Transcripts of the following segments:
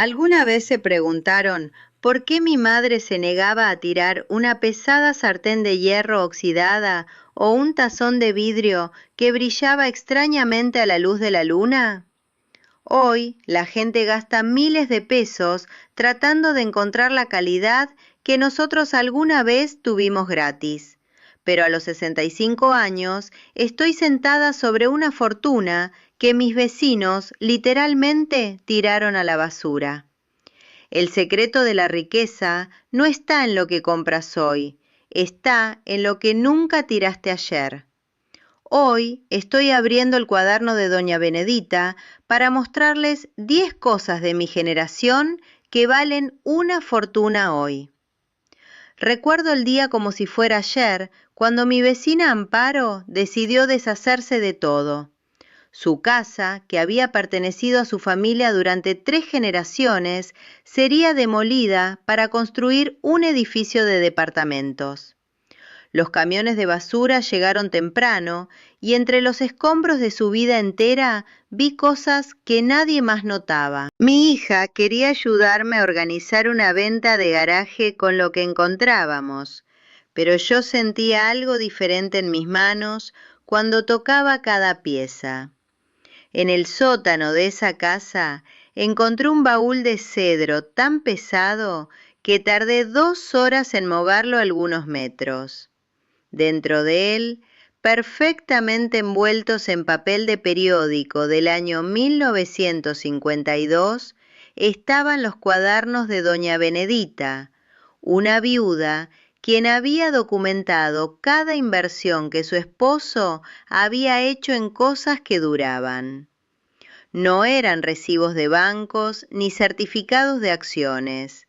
¿Alguna vez se preguntaron por qué mi madre se negaba a tirar una pesada sartén de hierro oxidada o un tazón de vidrio que brillaba extrañamente a la luz de la luna? Hoy la gente gasta miles de pesos tratando de encontrar la calidad que nosotros alguna vez tuvimos gratis. Pero a los 65 años estoy sentada sobre una fortuna que mis vecinos literalmente tiraron a la basura. El secreto de la riqueza no está en lo que compras hoy, está en lo que nunca tiraste ayer. Hoy estoy abriendo el cuaderno de Doña Benedita para mostrarles 10 cosas de mi generación que valen una fortuna hoy. Recuerdo el día como si fuera ayer, cuando mi vecina Amparo decidió deshacerse de todo. Su casa, que había pertenecido a su familia durante 3 generaciones, sería demolida para construir un edificio de departamentos. Los camiones de basura llegaron temprano y entre los escombros de su vida entera vi cosas que nadie más notaba. Mi hija quería ayudarme a organizar una venta de garaje con lo que encontrábamos, pero yo sentía algo diferente en mis manos cuando tocaba cada pieza. En el sótano de esa casa encontré un baúl de cedro tan pesado que tardé 2 horas en moverlo algunos metros. Dentro de él, perfectamente envueltos en papel de periódico del año 1952, estaban los cuadernos de Doña Benedita, una viuda quien había documentado cada inversión que su esposo había hecho en cosas que duraban. No eran recibos de bancos ni certificados de acciones.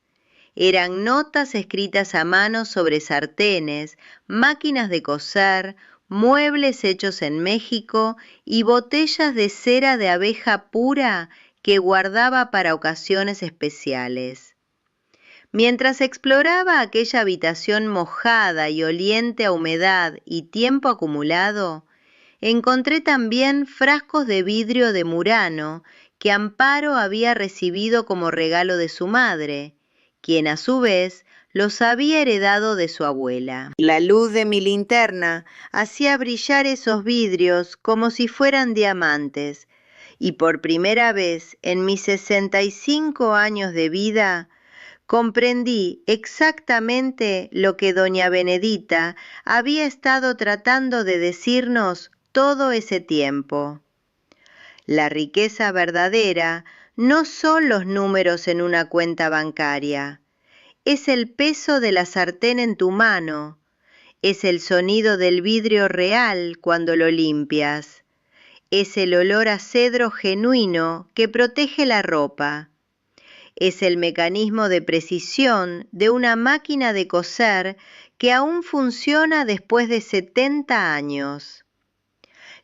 Eran notas escritas a mano sobre sartenes, máquinas de coser, muebles hechos en México y botellas de cera de abeja pura que guardaba para ocasiones especiales. Mientras exploraba aquella habitación mojada y oliente a humedad y tiempo acumulado, encontré también frascos de vidrio de Murano que Amparo había recibido como regalo de su madre, quien a su vez los había heredado de su abuela. La luz de mi linterna hacía brillar esos vidrios como si fueran diamantes, y por primera vez en mis 65 años de vida comprendí exactamente lo que doña Benedita había estado tratando de decirnos todo ese tiempo. La riqueza verdadera no son los números en una cuenta bancaria, es el peso de la sartén en tu mano, es el sonido del vidrio real cuando lo limpias, es el olor a cedro genuino que protege la ropa, es el mecanismo de precisión de una máquina de coser que aún funciona después de 70 años.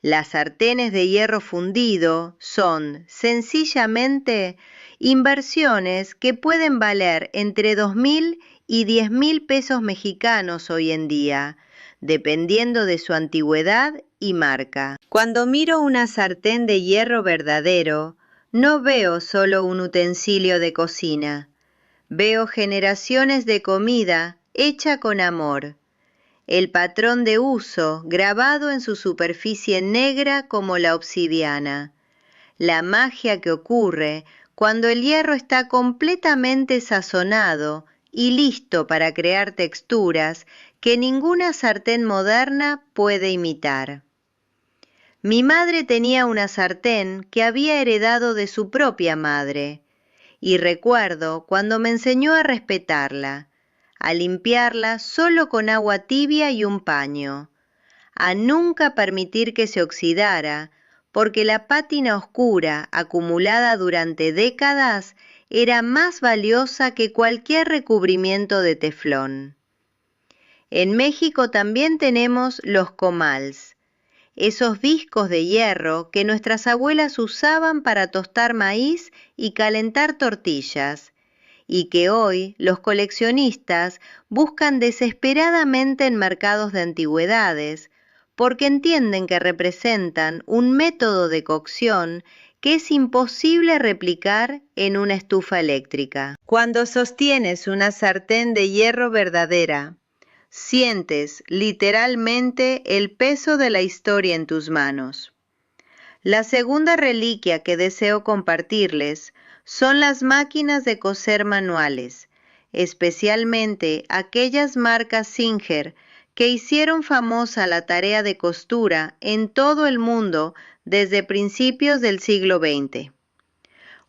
Las sartenes de hierro fundido son, sencillamente, inversiones que pueden valer entre 2.000 y 10.000 pesos mexicanos hoy en día, dependiendo de su antigüedad y marca. Cuando miro una sartén de hierro verdadero, no veo solo un utensilio de cocina, veo generaciones de comida hecha con amor. El patrón de uso grabado en su superficie negra como la obsidiana. La magia que ocurre cuando el hierro está completamente sazonado y listo para crear texturas que ninguna sartén moderna puede imitar. Mi madre tenía una sartén que había heredado de su propia madre, y recuerdo cuando me enseñó a respetarla, a limpiarla solo con agua tibia y un paño, a nunca permitir que se oxidara, porque la pátina oscura acumulada durante décadas era más valiosa que cualquier recubrimiento de teflón. En México también tenemos los comals, esos discos de hierro que nuestras abuelas usaban para tostar maíz y calentar tortillas, y que hoy los coleccionistas buscan desesperadamente en mercados de antigüedades, porque entienden que representan un método de cocción que es imposible replicar en una estufa eléctrica. Cuando sostienes una sartén de hierro verdadera, sientes literalmente el peso de la historia en tus manos. La segunda reliquia que deseo compartirles son las máquinas de coser manuales, especialmente aquellas marcas Singer que hicieron famosa la tarea de costura en todo el mundo desde principios del siglo XX.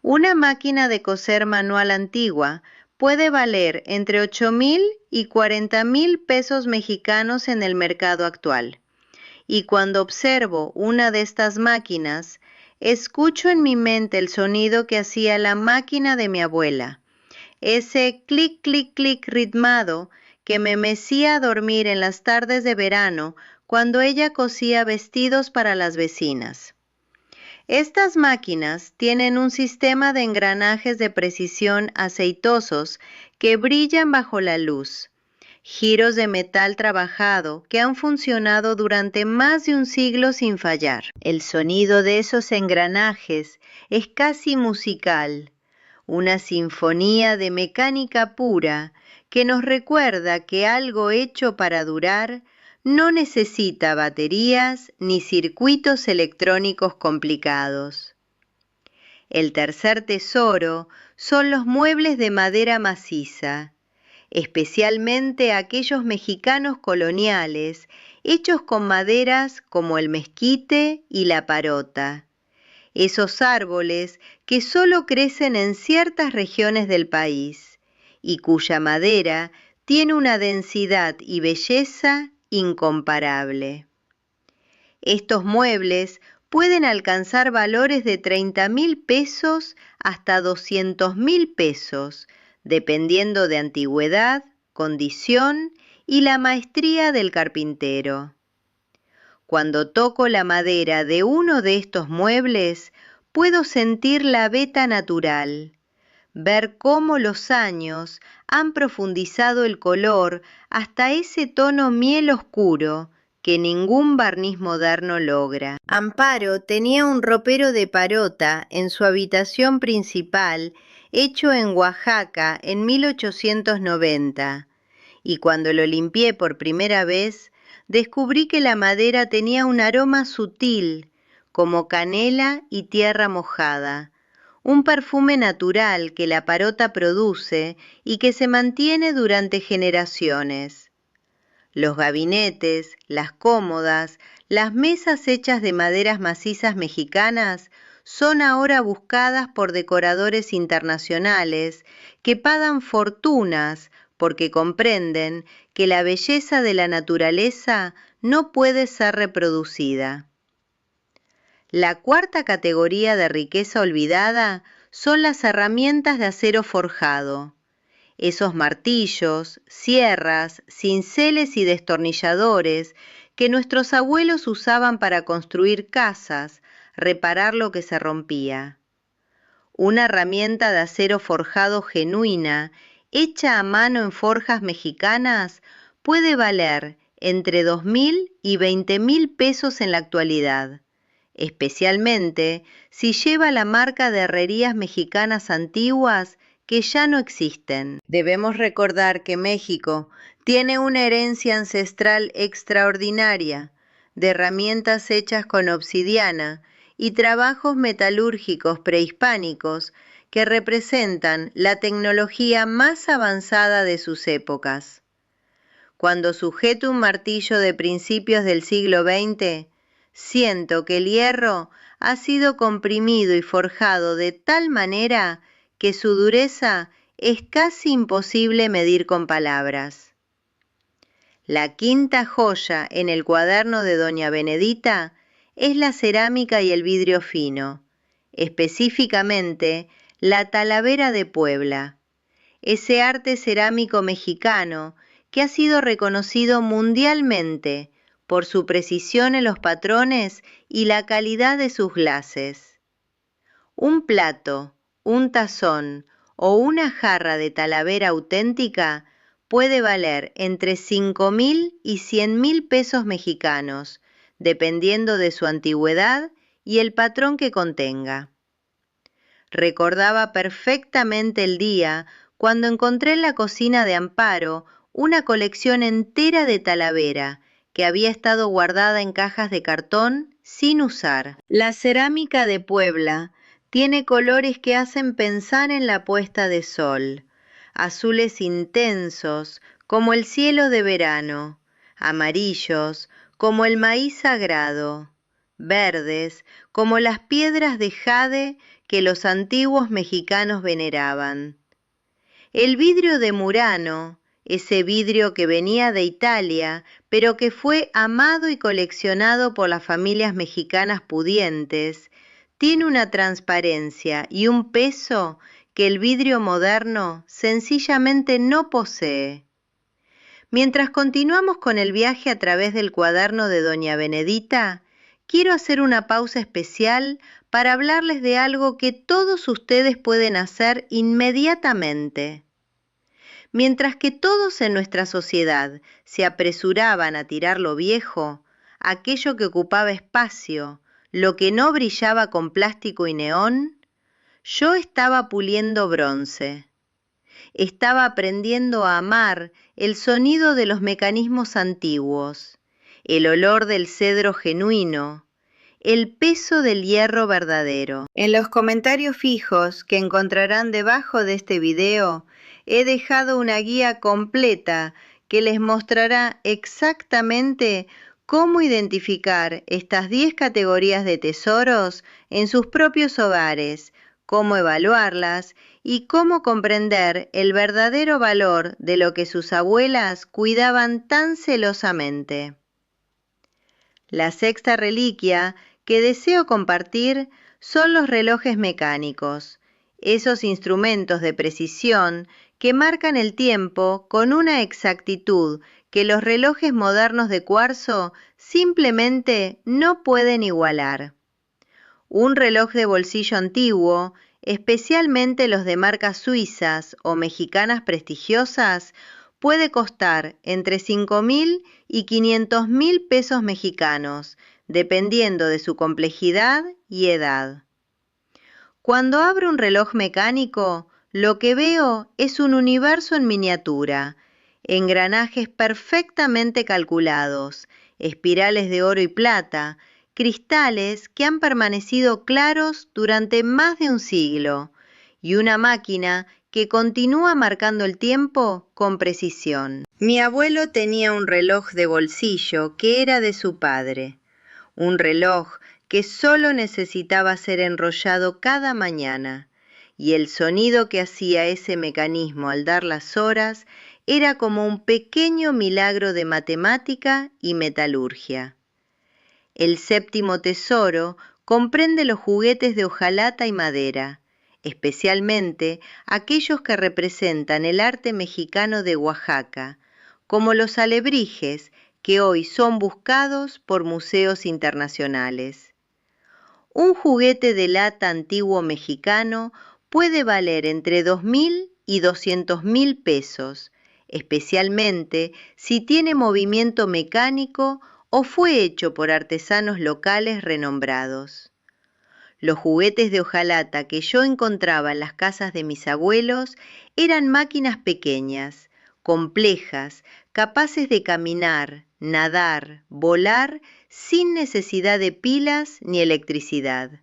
Una máquina de coser manual antigua puede valer entre 8,000 y 40,000 pesos mexicanos en el mercado actual. Y cuando observo una de estas máquinas, escucho en mi mente el sonido que hacía la máquina de mi abuela, ese clic, clic, clic ritmado que me mecía a dormir en las tardes de verano cuando ella cosía vestidos para las vecinas. Estas máquinas tienen un sistema de engranajes de precisión aceitosos que brillan bajo la luz, giros de metal trabajado que han funcionado durante más de un siglo sin fallar. El sonido de esos engranajes es casi musical, una sinfonía de mecánica pura que nos recuerda que algo hecho para durar no necesita baterías ni circuitos electrónicos complicados. El tercer tesoro son los muebles de madera maciza, especialmente aquellos mexicanos coloniales hechos con maderas como el mezquite y la parota, esos árboles que solo crecen en ciertas regiones del país y cuya madera tiene una densidad y belleza incomparable. Estos muebles pueden alcanzar valores de 30,000 pesos hasta 200,000 pesos, dependiendo de antigüedad, condición y la maestría del carpintero. Cuando toco la madera de uno de estos muebles, puedo sentir la veta natural, ver cómo los años han profundizado el color hasta ese tono miel oscuro que ningún barniz moderno logra. Amparo tenía un ropero de parota en su habitación principal, hecho en Oaxaca en 1890, y cuando lo limpié por primera vez, descubrí que la madera tenía un aroma sutil, como canela y tierra mojada, un perfume natural que la parota produce y que se mantiene durante generaciones. Los gabinetes, las cómodas, las mesas hechas de maderas macizas mexicanas son ahora buscadas por decoradores internacionales que pagan fortunas porque comprenden que la belleza de la naturaleza no puede ser reproducida. La cuarta categoría de riqueza olvidada son las herramientas de acero forjado. Esos martillos, sierras, cinceles y destornilladores que nuestros abuelos usaban para construir casas, reparar lo que se rompía. Una herramienta de acero forjado genuina, hecha a mano en forjas mexicanas, puede valer entre 2,000 y 20,000 pesos en la actualidad, especialmente si lleva la marca de herrerías mexicanas antiguas que ya no existen. Debemos recordar que México tiene una herencia ancestral extraordinaria de herramientas hechas con obsidiana y trabajos metalúrgicos prehispánicos que representan la tecnología más avanzada de sus épocas. Cuando sujeto un martillo de principios del siglo XX, siento que el hierro ha sido comprimido y forjado de tal manera que su dureza es casi imposible medir con palabras. La quinta joya en el cuaderno de Doña Benedita es la cerámica y el vidrio fino, específicamente la Talavera de Puebla, ese arte cerámico mexicano que ha sido reconocido mundialmente por su precisión en los patrones y la calidad de sus glases. Un plato, un tazón o una jarra de Talavera auténtica puede valer entre 5,000 y 100,000 pesos mexicanos, dependiendo de su antigüedad y el patrón que contenga. Recordaba perfectamente el día cuando encontré en la cocina de Amparo una colección entera de Talavera que había estado guardada en cajas de cartón sin usar. La cerámica de Puebla tiene colores que hacen pensar en la puesta de sol, azules intensos como el cielo de verano, amarillos como el maíz sagrado, verdes como las piedras de jade que los antiguos mexicanos veneraban. El vidrio de Murano, ese vidrio que venía de Italia, pero que fue amado y coleccionado por las familias mexicanas pudientes, tiene una transparencia y un peso que el vidrio moderno sencillamente no posee. Mientras continuamos con el viaje a través del cuaderno de Doña Benedita, quiero hacer una pausa especial para hablarles de algo que todos ustedes pueden hacer inmediatamente. Mientras que todos en nuestra sociedad se apresuraban a tirar lo viejo, aquello que ocupaba espacio, lo que no brillaba con plástico y neón, yo estaba puliendo bronce. Estaba aprendiendo a amar el sonido de los mecanismos antiguos, el olor del cedro genuino, el peso del hierro verdadero. En los comentarios fijos que encontrarán debajo de este video, he dejado una guía completa que les mostrará exactamente cómo identificar estas 10 categorías de tesoros en sus propios hogares, cómo evaluarlas y cómo comprender el verdadero valor de lo que sus abuelas cuidaban tan celosamente. La sexta reliquia que deseo compartir son los relojes mecánicos, esos instrumentos de precisión que marcan el tiempo con una exactitud que los relojes modernos de cuarzo simplemente no pueden igualar. Un reloj de bolsillo antiguo, especialmente los de marcas suizas o mexicanas prestigiosas, puede costar entre 5.000 y 500.000 pesos mexicanos, dependiendo de su complejidad y edad. Cuando abro un reloj mecánico, lo que veo es un universo en miniatura, engranajes perfectamente calculados, espirales de oro y plata, cristales que han permanecido claros durante más de un siglo, y una máquina que continúa marcando el tiempo con precisión. Mi abuelo tenía un reloj de bolsillo que era de su padre, un reloj que solo necesitaba ser enrollado cada mañana, y el sonido que hacía ese mecanismo al dar las horas era como un pequeño milagro de matemática y metalurgia. El séptimo tesoro comprende los juguetes de hojalata y madera, especialmente aquellos que representan el arte mexicano de Oaxaca, como los alebrijes, que hoy son buscados por museos internacionales. Un juguete de lata antiguo mexicano puede valer entre 2.000 y 200.000 pesos, especialmente si tiene movimiento mecánico o fue hecho por artesanos locales renombrados. Los juguetes de hojalata que yo encontraba en las casas de mis abuelos eran máquinas pequeñas, complejas, capaces de caminar, nadar, volar sin necesidad de pilas ni electricidad.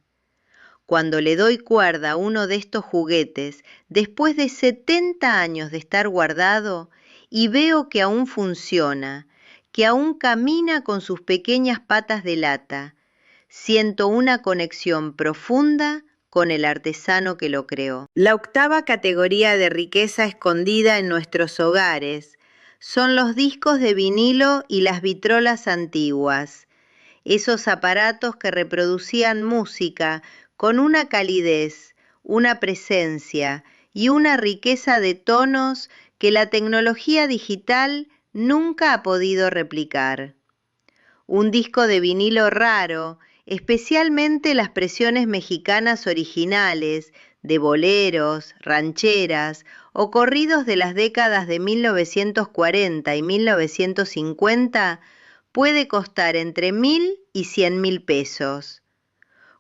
Cuando le doy cuerda a uno de estos juguetes, después de 70 años de estar guardado, y veo que aún funciona, que aún camina con sus pequeñas patas de lata, siento una conexión profunda con el artesano que lo creó. La octava categoría de riqueza escondida en nuestros hogares son los discos de vinilo y las vitrolas antiguas, esos aparatos que reproducían música con una calidez, una presencia y una riqueza de tonos que la tecnología digital nunca ha podido replicar. Un disco de vinilo raro, especialmente las presiones mexicanas originales, de boleros, rancheras o corridos de las décadas de 1940 y 1950, puede costar entre 1.000 y 100.000 pesos.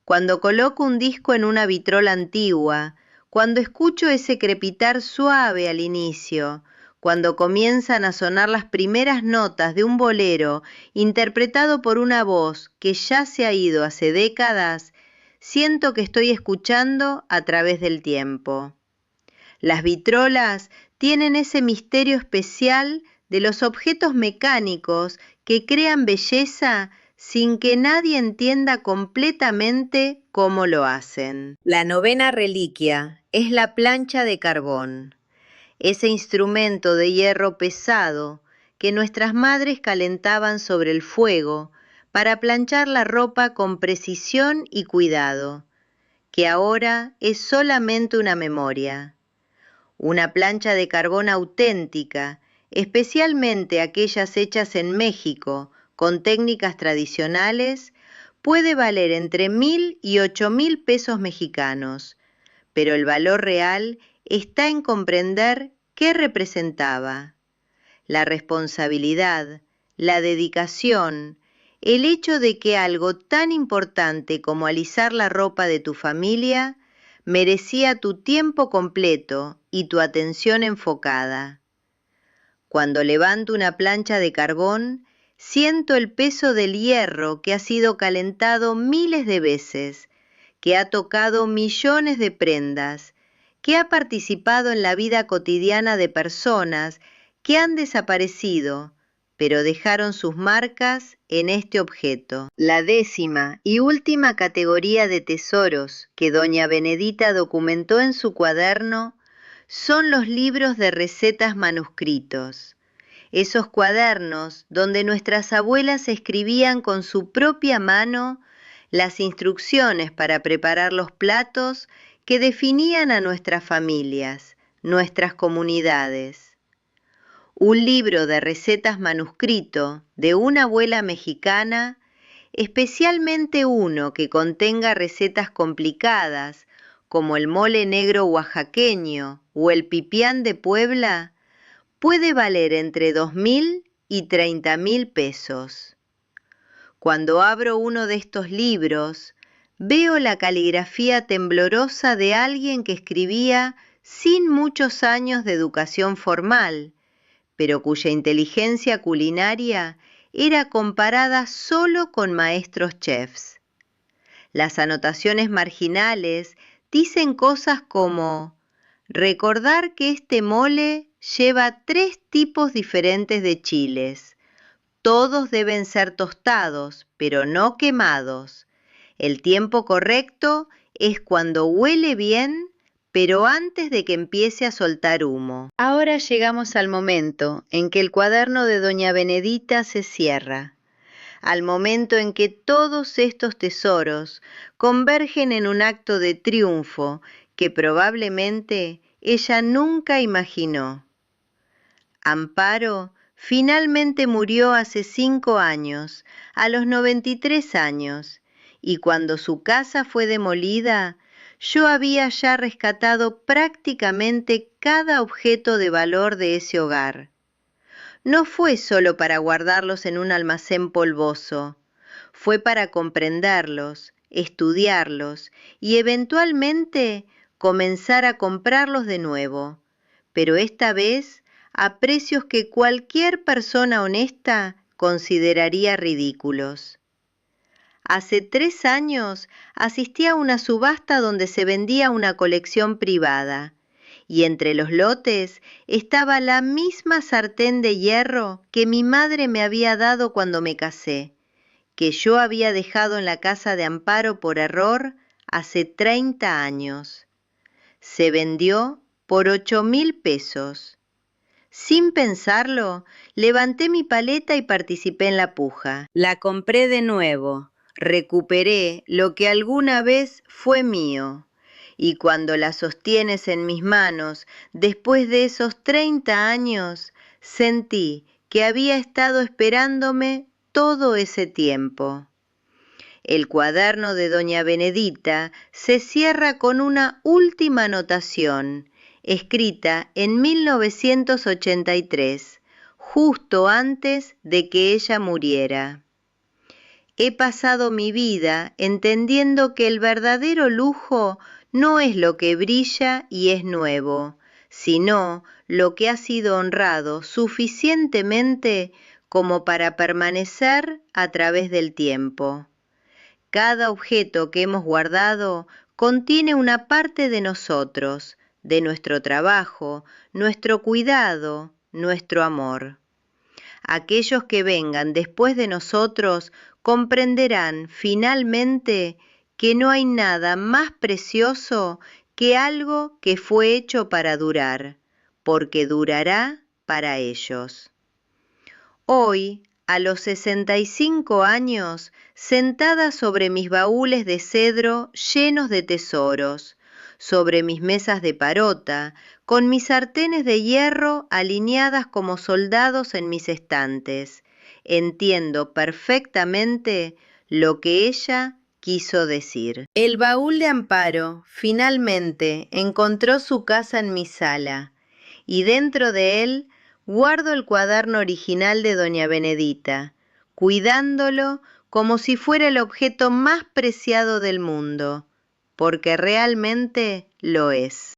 cuando coloco un disco en una vitrola antigua, cuando escucho ese crepitar suave al inicio, cuando comienzan a sonar las primeras notas de un bolero interpretado por una voz que ya se ha ido hace décadas, siento que estoy escuchando a través del tiempo. Las vitrolas tienen ese misterio especial de los objetos mecánicos que crean belleza sin que nadie entienda completamente cómo lo hacen. La novena reliquia es la plancha de carbón, ese instrumento de hierro pesado que nuestras madres calentaban sobre el fuego para planchar la ropa con precisión y cuidado, que ahora es solamente una memoria. Una plancha de carbón auténtica, especialmente aquellas hechas en México con técnicas tradicionales, puede valer entre 1.000 y 8.000 pesos mexicanos, pero el valor real está en comprender qué representaba. La responsabilidad, la dedicación, el hecho de que algo tan importante como alisar la ropa de tu familia merecía tu tiempo completo y tu atención enfocada. Cuando levanto una plancha de carbón, siento el peso del hierro que ha sido calentado miles de veces, que ha tocado millones de prendas, que ha participado en la vida cotidiana de personas que han desaparecido, pero dejaron sus marcas en este objeto. La 10ª y última categoría de tesoros que doña Benedita documentó en su cuaderno son los libros de recetas manuscritos. Esos cuadernos donde nuestras abuelas escribían con su propia mano las instrucciones para preparar los platos que definían a nuestras familias, nuestras comunidades. Un libro de recetas manuscrito de una abuela mexicana, especialmente uno que contenga recetas complicadas como el mole negro oaxaqueño o el pipián de Puebla, puede valer entre 2.000 y 30.000 pesos. Cuando abro uno de estos libros, veo la caligrafía temblorosa de alguien que escribía sin muchos años de educación formal, pero cuya inteligencia culinaria era comparada solo con maestros chefs. Las anotaciones marginales dicen cosas como: recordar que este mole lleva 3 tipos diferentes de chiles. Todos deben ser tostados, pero no quemados. El tiempo correcto es cuando huele bien, pero antes de que empiece a soltar humo. Ahora llegamos al momento en que el cuaderno de doña Benedita se cierra, al momento en que todos estos tesoros convergen en un acto de triunfo que probablemente ella nunca imaginó. Amparo finalmente murió hace 5 años, a los 93 años, y cuando su casa fue demolida, yo había ya rescatado prácticamente cada objeto de valor de ese hogar. No fue solo para guardarlos en un almacén polvoso, fue para comprenderlos, estudiarlos y eventualmente comenzar a comprarlos de nuevo, pero esta vez a precios que cualquier persona honesta consideraría ridículos. Hace 3 años asistí a una subasta donde se vendía una colección privada, y entre los lotes estaba la misma sartén de hierro que mi madre me había dado cuando me casé, que yo había dejado en la casa de Amparo por error hace 30 años. Se vendió por 8.000 pesos. Sin pensarlo, levanté mi paleta y participé en la puja. La compré de nuevo. Recuperé lo que alguna vez fue mío, y cuando la sostienes en mis manos, después de esos 30 años, sentí que había estado esperándome todo ese tiempo. El cuaderno de doña Benedita se cierra con una última anotación, escrita en 1983, justo antes de que ella muriera. He pasado mi vida entendiendo que el verdadero lujo no es lo que brilla y es nuevo, sino lo que ha sido honrado suficientemente como para permanecer a través del tiempo. Cada objeto que hemos guardado contiene una parte de nosotros, de nuestro trabajo, nuestro cuidado, nuestro amor. Aquellos que vengan después de nosotros comprenderán finalmente que no hay nada más precioso que algo que fue hecho para durar, porque durará para ellos. Hoy, a los 65 años, sentada sobre mis baúles de cedro llenos de tesoros, sobre mis mesas de parota, con mis sartenes de hierro alineadas como soldados en mis estantes, entiendo perfectamente lo que ella quiso decir. El baúl de Amparo finalmente encontró su casa en mi sala, y dentro de él guardo el cuaderno original de doña Benedita, cuidándolo como si fuera el objeto más preciado del mundo, porque realmente lo es.